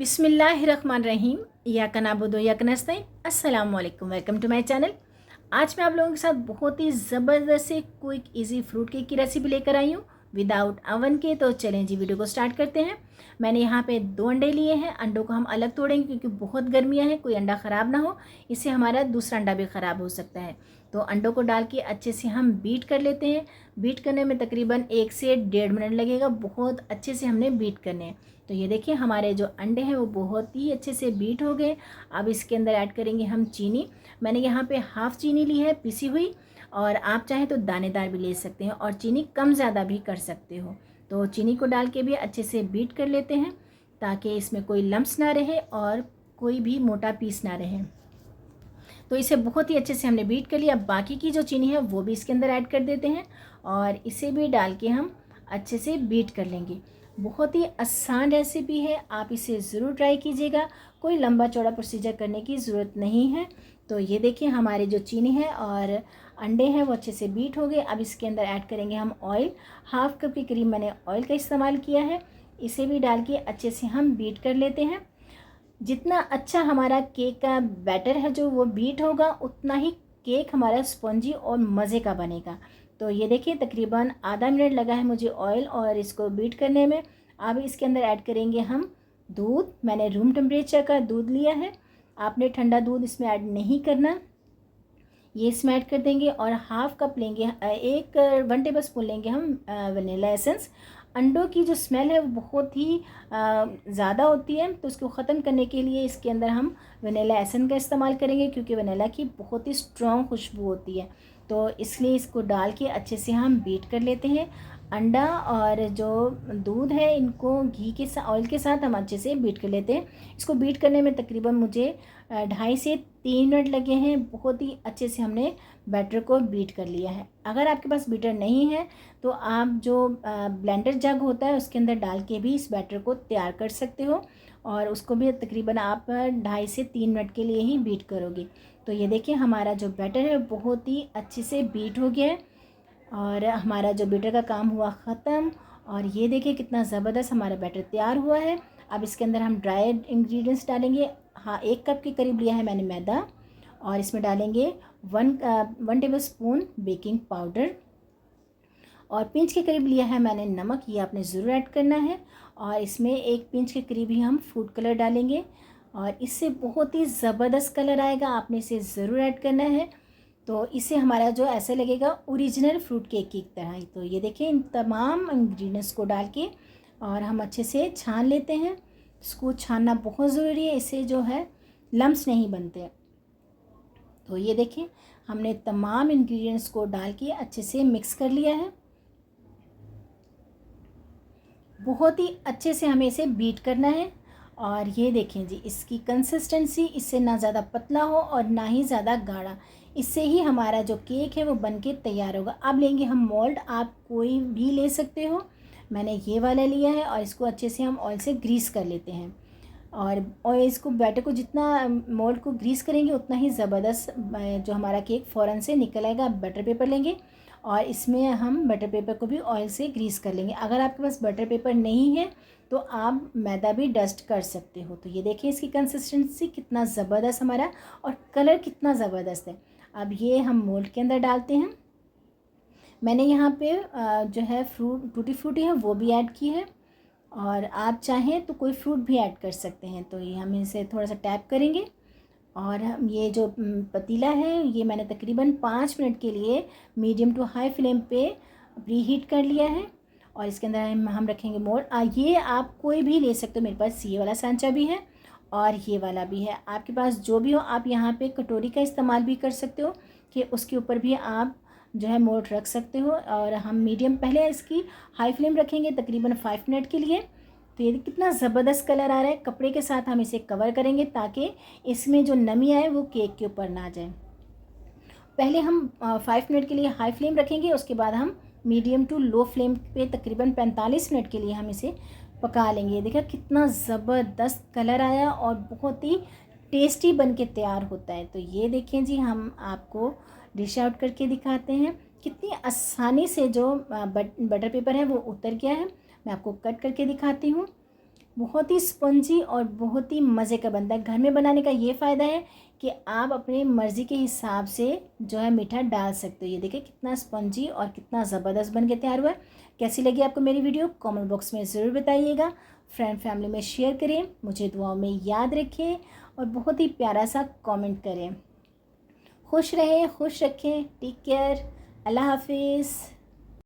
बिस्मिल्लाहिर्रहमानिर्रहीम या कनाबुदो या कनस्तईन अस्सलाम वालेकुम। Welcome to my channel. आज मैं आप लोगों के साथ बहुत ही ज़बरदस्त से क्विक इजी फ्रूट केक की रेसिपी लेकर आई हूँ विदाउट अवन के। तो चलें जी वीडियो को स्टार्ट करते हैं। मैंने यहाँ पे 2 अंडे लिए हैं। अंडों को हम अलग तोड़ेंगे क्योंकि बहुत गर्मियाँ हैं, कोई अंडा ख़राब ना हो, इससे हमारा दूसरा अंडा भी ख़राब हो सकता है। तो अंडों को डाल के अच्छे से हम बीट कर लेते हैं। बीट करने में तकरीबन 1 से 1.5 मिनट लगेगा। बहुत अच्छे से हमने बीट करने हैं। तो ये देखिए हमारे जो अंडे हैं वो बहुत ही अच्छे से बीट हो गए। अब इसके अंदर ऐड करेंगे हम चीनी। मैंने यहाँ पे हाफ़ चीनी ली है पिसी हुई, और आप चाहें तो दानेदार भी ले सकते हैं और चीनी कम ज़्यादा भी कर सकते हो। तो चीनी को डाल के भी अच्छे से बीट कर लेते हैं ताकि इसमें कोई लम्स ना रहे और कोई भी मोटा पीस ना रहे। तो इसे बहुत ही अच्छे से हमने बीट कर लिया। अब बाकी की जो चीनी है वो भी इसके अंदर ऐड कर देते हैं और इसे भी डाल के हम अच्छे से बीट कर लेंगे। बहुत ही आसान रेसिपी है, आप इसे ज़रूर ट्राई कीजिएगा। कोई लंबा चौड़ा प्रोसीजर करने की ज़रूरत नहीं है। तो ये देखिए हमारे जो चीनी है और अंडे हैं वो अच्छे से बीट हो गए। अब इसके अंदर ऐड करेंगे हम ऑयल। 1/2 कप के करीब मैंने ऑयल का इस्तेमाल किया है। इसे भी डाल के अच्छे से हम बीट कर लेते हैं। जितना अच्छा हमारा केक का बैटर है जो वो बीट होगा, उतना ही केक हमारा स्पॉन्जी और मज़े का बनेगा। तो ये देखिए तकरीबन आधा मिनट लगा है मुझे ऑयल और इसको बीट करने में। अब इसके अंदर ऐड करेंगे हम दूध। मैंने रूम टेम्परेचर का दूध लिया है, आपने ठंडा दूध इसमें ऐड नहीं करना। ये इसमें ऐड कर देंगे और 1/2 कप लेंगे, 1 टेबल स्पून लेंगे हम वनीला एसेंस। अंडों की जो स्मेल है वो बहुत ही ज़्यादा होती है, तो उसको ख़त्म करने के लिए इसके अंदर हम वनीला एसेंस का इस्तेमाल करेंगे क्योंकि वनीला की बहुत ही स्ट्रॉन्ग खुशबू होती है। तो इसलिए इसको डाल के अच्छे से हम बीट कर लेते हैं। अंडा और जो दूध है इनको घी के साथ, ऑयल के साथ हम अच्छे से बीट कर लेते हैं। इसको बीट करने में तकरीबन मुझे 2.5 से 3 मिनट लगे हैं। बहुत ही अच्छे से हमने बैटर को बीट कर लिया है। अगर आपके पास बीटर नहीं है तो आप जो ब्लेंडर जग होता है उसके अंदर डाल के भी इस बैटर को तैयार कर सकते हो और उसको भी तकरीबन आप 2.5 से 3 मिनट के लिए ही बीट करोगे। तो ये देखिए हमारा जो बैटर है बहुत ही अच्छे से बीट हो गया है और हमारा जो बैटर का काम हुआ ख़त्म। और ये देखिए कितना ज़बरदस्त हमारा बैटर तैयार हुआ है। अब इसके अंदर हम ड्राई इंग्रेडिएंट्स डालेंगे। हाँ, 1 कप के करीब लिया है मैंने मैदा और इसमें डालेंगे 1 टेबल स्पून बेकिंग पाउडर और पिंच के करीब लिया है मैंने नमक। ये आपने ज़रूर ऐड करना है। और इसमें 1 पिंच के करीब ही हम फूड कलर डालेंगे और इससे बहुत ही ज़बरदस्त कलर आएगा, आपने इसे ज़रूर ऐड करना है। तो इससे हमारा जो ऐसा लगेगा ओरिजिनल फ्रूट केक की तरह ही। तो ये देखिए इन तमाम इंग्रेडिएंट्स को डाल के और हम अच्छे से छान लेते हैं। इसको छानना बहुत ज़रूरी है, इससे जो है लम्स नहीं बनते। तो ये देखिए हमने तमाम इंग्रेडिएंट्स को डाल के अच्छे से मिक्स कर लिया है। बहुत ही अच्छे से हमें इसे बीट करना है। और ये देखें जी इसकी कंसिस्टेंसी, इससे ना ज़्यादा पतला हो और ना ही ज़्यादा गाढ़ा। इससे ही हमारा जो केक है वो बन के तैयार होगा। अब लेंगे हम मोल्ड, आप कोई भी ले सकते हो। मैंने ये वाला लिया है और इसको अच्छे से हम ऑयल से ग्रीस कर लेते हैं। और इसको बैटर को जितना मोल्ड को ग्रीस करेंगे उतना ही ज़बरदस्त जो हमारा केक फ़ौरन से निकल आएगा। बटर पेपर लेंगे और इसमें हम बटर पेपर को भी ऑयल से ग्रीस कर लेंगे। अगर आपके पास बटर पेपर नहीं है तो आप मैदा भी डस्ट कर सकते हो। तो ये देखिए इसकी कंसिस्टेंसी कितना ज़बरदस्त हमारा और कलर कितना ज़बरदस्त है। अब ये हम मोल्ड के अंदर डालते हैं। मैंने यहाँ पे जो है टूटी फ्रूटी है वो भी ऐड की है और आप चाहें तो कोई फ्रूट भी ऐड कर सकते हैं। तो ये हम इसे थोड़ा सा टैप करेंगे और हम ये जो पतीला है ये मैंने तकरीबन 5 मिनट के लिए मीडियम टू हाई फ्लेम पे प्री हीट कर लिया है। और इसके अंदर हम रखेंगे मोल्ड। ये आप कोई भी ले सकते हो, मेरे पास ये वाला सांचा भी है और ये वाला भी है। आपके पास जो भी हो, आप यहाँ पे कटोरी का इस्तेमाल भी कर सकते हो कि उसके ऊपर भी आप जो है मोल्ड रख सकते हो। और हम मीडियम, पहले इसकी हाई फ्लेम रखेंगे तकरीबन 5 मिनट के लिए। तो ये कितना ज़बरदस्त कलर आ रहा है। कपड़े के साथ हम इसे कवर करेंगे ताकि इसमें जो नमी आए वो केक के ऊपर ना जाए। पहले हम 5 मिनट के लिए हाई फ्लेम रखेंगे, उसके बाद हम मीडियम टू लो फ्लेम पे तकरीबन 45 मिनट के लिए हम इसे पका लेंगे। देखिए कितना ज़बरदस्त कलर आया और बहुत ही टेस्टी बन के तैयार होता है। तो ये देखें जी हम आपको डिश आउट करके दिखाते हैं कितनी आसानी से जो बटर पेपर है वो उतर गया है। मैं आपको कट करके दिखाती हूँ। बहुत ही स्पंजी और बहुत ही मज़े का बनता है। घर में बनाने का ये फ़ायदा है कि आप अपनी मर्ज़ी के हिसाब से जो है मीठा डाल सकते हो। ये देखिए कितना स्पंजी और कितना ज़बरदस्त बन के तैयार हुआ है। कैसी लगी आपको मेरी वीडियो कमेंट बॉक्स में ज़रूर बताइएगा। फ्रेंड फैमिली में शेयर करें, मुझे दुआओं में याद रखें और बहुत ही प्यारा सा कमेंट करें। खुश रहें, खुश रखें। Take care. अल्लाह हाफिज़।